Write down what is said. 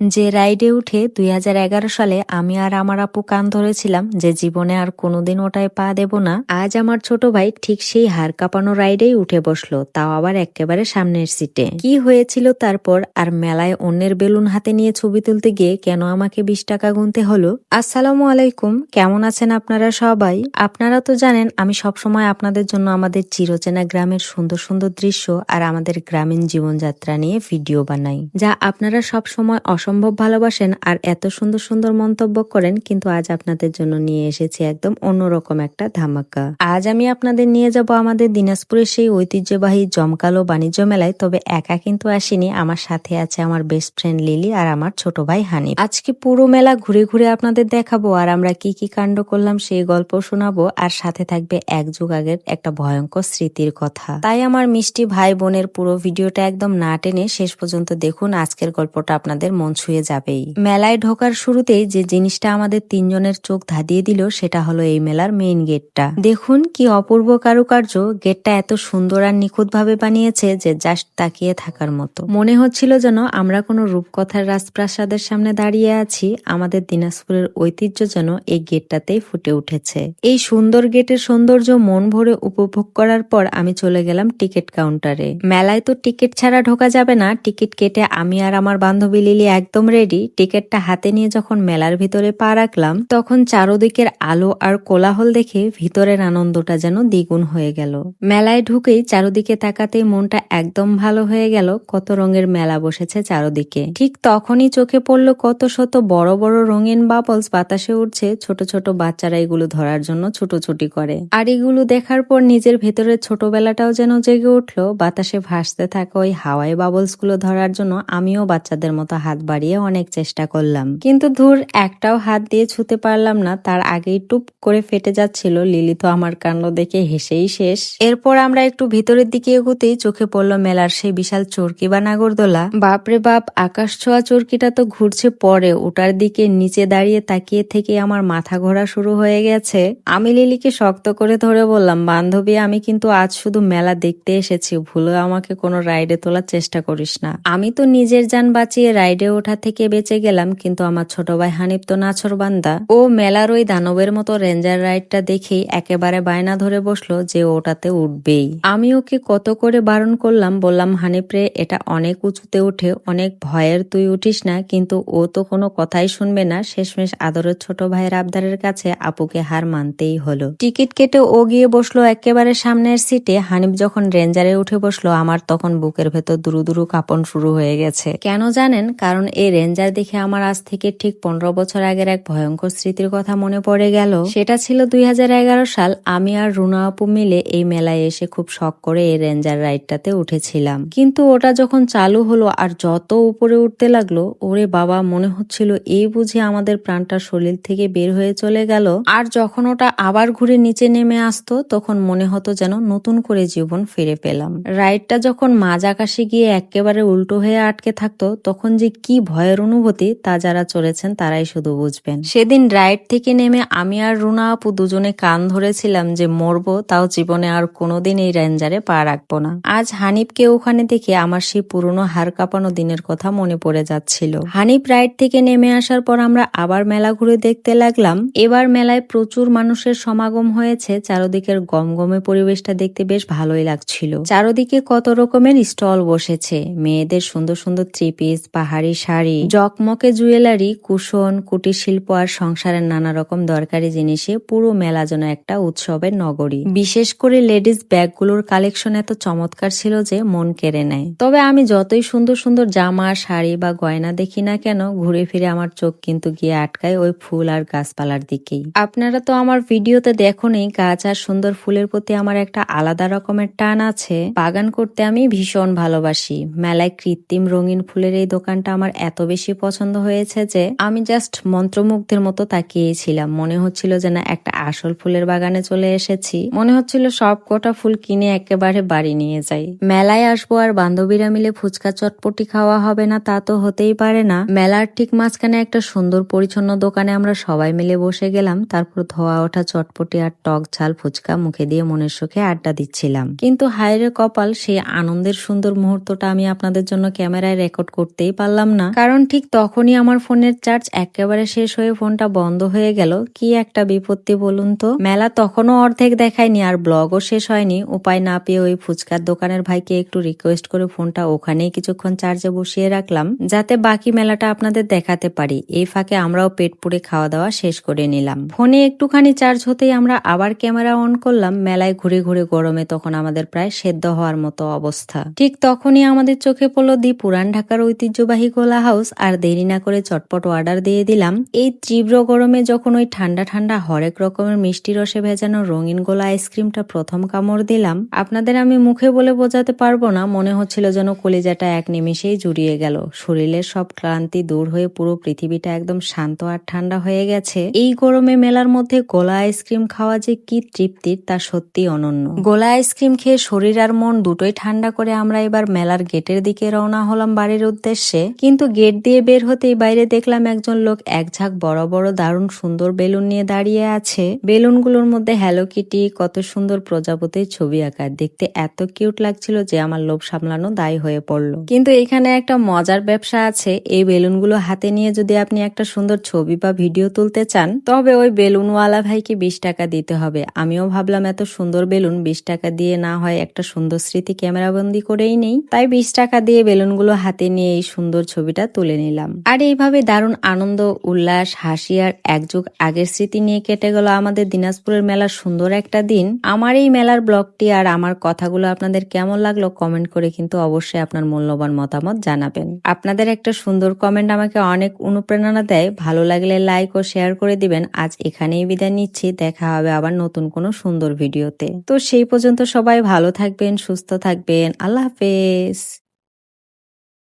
যে রাইডে উঠে 2011 সালে আমি আর আমার আপু কান ধরেছিলাম যে জীবনে আর কোনোদিন ওটায় পা দেব না, আজ আমার ছোট ভাই ঠিক সেই হাড় কাঁপানো রাইডেই উঠে বসলো, তাও আবার একেবারে সামনের সিটে। কি হয়েছিল তারপর? আর মেলায় অন্যের বেলুন হাতে নিয়ে ছবি তুলতে গিয়ে কেন আমাকে 20 টাকা গুনতে হলো? আসসালামু আলাইকুম, কেমন আছেন আপনারা সবাই? আপনারা তো জানেন আমি সবসময় আপনাদের জন্য আমাদের চিরচেনা গ্রামের সুন্দর সুন্দর দৃশ্য আর আমাদের গ্রামীণ জীবনযাত্রা নিয়ে ভিডিও বানাই, যা আপনারা সবসময় অসম্ভব ভালোবাসেন আর এত সুন্দর সুন্দর মন্তব্য করেন। কিন্তু আজ আপনাদের জন্য নিয়ে এসেছি একদম অন্যরকম একটা ধামাকা। আজ আমি আপনাদের নিয়ে যাব আমাদের দিনাজপুরের সেই ঐতিহ্যবাহী জমকালো বাণিজ্য মেলায়। তবে একা কিন্তু আসিনি, আমার সাথে আছে আমার বেস্ট ফ্রেন্ড লিলি আর আমার ছোট ভাই হানিফ। আজকে পুরো মেলা ঘুরে ঘুরে আপনাদের দেখাবো আর আমরা কি কি কাণ্ড করলাম সেই গল্প শোনাবো, আর সাথে থাকবে এক যুগ আগের একটা ভয়ঙ্কর স্মৃতির কথা। তাই আমার মিষ্টি ভাই বোনের পুরো ভিডিওটা একদম না টেনে শেষ পর্যন্ত দেখুন, আজকের গল্পটা আপনাদের মন ছুঁয়ে যাবেই। মেলায় ঢোকার শুরুতেই যে জিনিসটা আমাদের তিনজনের চোখ ধাঁধিয়ে দিল সেটা হলো এই মেলার মেইন গেটটা। দেখুন কি অপূর্ব কারুকার্য, গেটটা এত সুন্দর আর নিখুঁত ভাবে বানিয়েছে যে জাস্ট তাকিয়ে থাকার মতো। মনে হচ্ছিল যেন আমরা কোনো রূপকথার রাজপ্রাসাদের সামনে দাঁড়িয়ে আছি। আমাদের দিনাজপুরের ঐতিহ্য যেন এই গেটটাতেই ফুটে উঠেছে। এই সুন্দর গেটের সৌন্দর্য মন ভরে উপভোগ করার পর আমি চলে গেলাম টিকিট কাউন্টারে। মেলায় তো টিকিট ছাড়া ঢোকা যাবে না। টিকিট কেটে আমি আর আমার বান্ধবী লিলি একদম রেডি। টিকিটটা হাতে নিয়ে যখন মেলার ভিতরে পা রাখলাম তখন চারদিকের আলো আর কোলাহল দেখে ভিতরের আনন্দটা যেন দ্বিগুণ হয়ে গেল। মেলায় ঢুকেই চারদিকে তাকাতেই মনটা একদম ভালো হয়ে গেল। কত রঙের মেলা বসেছে চারদিকে। ঠিক তখনই চোখে পড়ল কত শত বড় বড় রঙিন বাবলস বাতাসে উঠছে। ছোট ছোট বাচ্চারা এগুলো ধরার জন্য ছুটোছুটি করে। আর এগুলো দেখার পর নিজের ভেতরের ছোটবেলাটাও যেন জেগে উঠলো। বাতাসে ভাসতে থাকা ওই হাওয়াই বাবলস গুলো ধরার জন্য আমিও বাচ্চাদের মতো হাত বাড়িয়ে অনেক চেষ্টা করলাম, কিন্তু ধুর, একটাও হাত দিয়ে ছুতে পারলাম না। তার আগেই টুপ করে ফেটে যাচ্ছিল। লিলি তো আমার কাণ্ড দেখে হেসেই শেষ। এরপর আমরা একটু ভিতরের দিকে এগোতেই চোখে পড়লো মেলার সেই বিশাল চরকি বা নাগরদোলা। বাপরে বাপ, আকাশ ছোঁয়া চরকিটা তো ঘুরছে পরে, ওটার দিকে নিচে দাঁড়িয়ে তাকিয়ে থেকে আমার মাথা ঘোরা শুরু হয়ে গেছে। আমি লিলিকে শক্ত করে ধরে বললাম, বান্ধবী আমি কিন্তু আজ শুধু মেলা দেখতে এসেছি, ভুলেও আমাকে কোনো রাইডে তোলার চেষ্টা করিস না। আমি তো নিজের জান বাঁচিয়ে রাইডে ওঠা থেকে বেঁচে গেলাম, কিন্তু আমার ছোট ভাই হানিফ তো নাছোড়বান্দা। ও মেলার ওই দানবের মতো রেঞ্জার রাইডটা দেখেই একেবারে বায়না ধরে বসলো যে ওটাতে উঠবেই। আমি ওকে কত করে বারণ করলাম, বললাম হানিফ রে, এটা অনেক উঁচুতে উঠে, অনেক ভয়ের, তুই উঠিস না। কিন্তু ও তো কোনো কথাই শুনবে না। শেষমেশ আদরের ছোট ভাইয়ের আবদারের কাছে আপুকে হার মানতেই হলো। টিকিট কেটে ও গিয়ে বসলো একেবারে সামনের সিটে। হানিফ যখন রেঞ্জারে উঠে বসলো আমার তখন বুকের ভেতর দুরু দুরু কাঁপন শুরু হয়ে গেছে। কেন জানেন? কারণ এই রেঞ্জার দেখে আমার আজ থেকে ঠিক 15 বছর আগের এক ভয়ঙ্কর স্মৃতির কথা মনে পড়ে গেল। সেটা ছিল 2011 সাল। আমি আর রুনা আপু মিলে এই মেলায় এসে খুব শখ করে এই রেঞ্জার রাইডটাতে উঠেছিলাম। কিন্তু ওটা যখন চালু হলো আর যত উপরে উঠতে লাগলো, ওরে বাবা, মনে হচ্ছিল এই বুঝি আমাদের প্রাণটা শরীর থেকে বের হয়ে চলে গেল। আর যখন ওটা আবার ঘুরে নিচে নেমে আসতো তখন মনে হতো যেন নতুন করে জীবন ফিরে পেলাম। রাইডটা যখন মাঝ আকাশে গিয়ে একেবারে উল্টো হয়ে আটকে থাকতো তখন যে কি ভয়ের অনুভূতি তা যারা চড়েছেন তারাই শুধু বুঝবেন। সেদিন রাইড থেকে নেমে আমি আর রুনা আপু দুজনে কান ধরেছিলাম যে মরবো, তাও জীবনে আর কোনোদিন এই রেঞ্জারে পা রাখবো না। আজ হানিফকে ওখানে দেখে আমার সেই পুরনো হাড় কাঁপানো দিনের কথা মনে পড়ে যাচ্ছিল। হানিফ রাইড থেকে নেমে আসার পর আমরা আবার মেলা ঘুরে দেখতে লাগলাম। এবার মেলায় প্রচুর মানুষের সমাগম হয়েছে। চারদিকের গমগমে পরিবেশটা দেখতে বেশ ভালোই লাগছিল। চারদিকে কত রকমের স্টল বসেছে। মেয়েদের সুন্দর সুন্দর থ্রি পিস, পাহাড়ি শাড়ি, জকমকে জুয়েলারি, কুশন, কুটির শিল্প আর সংসারের নানা রকম দরকারি জিনিসে পুরো মেলা যেন একটা উৎসবের নগরী। বিশেষ করে লেডিস ব্যাগগুলোর কালেকশন এত চমৎকার ছিল যে মন কেড়ে নেয়। তবে আমি যতই সুন্দর সুন্দর জামা, শাড়ি বা গয়না দেখি না কেন, ঘুরে ফিরে আমার চোখ কিন্তু গিয়ে আটকায় ওই ফুল আর গাছপালার দিকেই। আপনারা তো আমার ভিডিওতে দেখোনি, গাছ আর সুন্দর ফুলের প্রতি আমার একটা আলাদা রকমের টান আছে। বাগান করতে আমি ভীষণ ভালোবাসি। মেলায় কৃত্রিম রঙিন ফুলের এই দোকানটা আমার এত বেশি পছন্দ হয়েছে যে আমি জাস্ট মন্ত্রমুগ্ধের মতো তাকিয়েছিলাম। মনে হচ্ছিল যে না, একটা আসল ফুলের বাগানে চলে এসেছি। মনে হচ্ছিল সব কটা ফুল কিনে একেবারে বাড়ি নিয়ে যাই। মেলায় আসবো আর বান্ধবীরা মিলে ফুচকা চটপটি খাওয়া হবে না তা তো হতেই পারে না। মেলার ঠিক মাঝখানে একটা সুন্দর পরিচ্ছন্ন দোকানে আমরা সবাই মিলে বসে গেলাম। তারপর ধোয়া ওঠা চটপটি আর টক ঝাল ফুচকা মুখে দিয়ে মনের সুখে আড্ডা দিচ্ছিলাম। কিন্তু হায়রে কপাল, সেই আনন্দের সুন্দর মুহূর্তটা আমি আপনাদের জন্য ক্যামেরায় রেকর্ড করতেই পারলাম না। কারণ ঠিক তখনই আমার ফোনের চার্জ একেবারে শেষ হয়ে ফোনটা বন্ধ হয়ে গেল। কি একটা বিপত্তি বলুন তো। মেলা তখনও অর্ধেক দেখায়নি আর ব্লগও শেষ হয়নি। উপায় না পেয়ে ওই ফুচকার দোকানের ভাইকে একটু রিকোয়েস্ট করে ফোনটা ওখানেই কিছুক্ষণ চার্জে বসিয়ে রাখলাম, যাতে বাকি মেলাটা আপনাদের দেখাতে পারি। এই ফাঁকে আমরাও পেট পুড়ে খাওয়া দাওয়া শেষ করে নিলাম। ফোনে একটুখানি চার্জ হতেই আমরা আবার ক্যামেরা অন করলাম। মেলায় ঘুরে ঘুরে গরমে তখন আমাদের প্রায় সেদ্ধ হওয়ার মতো অবস্থা। ঠিক তখনই আমাদের চোখে পড়লো দি পুরান ঢাকার ঐতিহ্যবাহী গোলা হাউস। আর দেরি না করে চটপট অর্ডার দিয়ে দিলাম। এই তীব্র গরমে যখন ওই ঠান্ডা ঠান্ডা হরেক রকমের মিষ্টি রসে ভেজানো রঙিন গোলা আইসক্রিমটা প্রথম কামড় দিলাম, আপনাদের আমি মুখে বলে বোঝাতে পারবো না, মনে হচ্ছিল যেন কলিজাটা এক নিমেষেই জুড়িয়ে গেল। শরীরের সব ক্লান্তি দূর হয়ে পুরো পৃথিবীটা একদম শান্ত আর ঠান্ডা হয়ে গেছে। এই গরমে মেলার মধ্যে গোলা আইসক্রিম খাওয়া যে কি তৃপ্তির, তা সত্যি অনন্য। গোলা আইসক্রিম খেয়ে শরীর আর মন দুটোই ঠান্ডা করে আমরা এবার মেলার গেটের দিকে রওনা হলাম বাড়ির উদ্দেশ্যে। কিন্তু গেট দিয়ে বের হতেই বাইরে দেখলাম একজন লোক এক ঝাঁক বড় বড় দারুণ সুন্দর বেলুন নিয়ে দাঁড়িয়ে আছে। বেলুনগুলোর মধ্যে হ্যালো কিটি, কত সুন্দর প্রজাপতির ছবি আঁকা, দেখতে এত কিউট লাগছিল যে আমার লোভ সামলানো দায় হয়ে পড়লো। কিন্তু এখানে একটা মজার ব্যবসা আছে। এই বেলুনগুলো হাতে নিয়ে যদি আপনি একটা সুন্দর ছবি বা ভিডিও তুলতে চান, তবে ওই বেলুনওয়ালা ভাইকে 20 টাকা দিতে হবে। আমিও ভাবলাম এত সুন্দর বেলুন 20 টাকা দিয়ে না হয় একটা সুন্দর স্মৃতি ক্যামেরাবন্দি করেই নেই। তাই 20 টাকা দিয়ে বেলুনগুলো হাতে নিয়ে এই সুন্দর ছবিটা তুলে নিলাম। আর এইভাবে দারুণ আনন্দ, উল্লাস, হাসি আর একযুগ আগের স্মৃতি নিয়ে কেটে গেল আমাদের দিনাজপুরের মেলার সুন্দর একটা দিন। আমার এই মেলার ব্লগটি আর আমার কথাগুলো আপনাদের কেমন লাগলো কমেন্ট করে কিন্তু অবশ্যই আপনার মূল্যবান মতামত জানাবেন। আপনাদের একটা সুন্দর কমেন্ট আমাকে অনেক অনুপ্রেরণা দেয়। ভালো লাগলে লাইক ও শেয়ার করে দিবেন। আজ এখানেই বিদায় নিচ্ছি, দেখা হবে আবার নতুন কোনো সুন্দর ভিডিওতে। তো সেই পর্যন্ত সবাই ভালো থাকবেন, সুস্থ থাকবেন। আল্লাহ হাফেজ।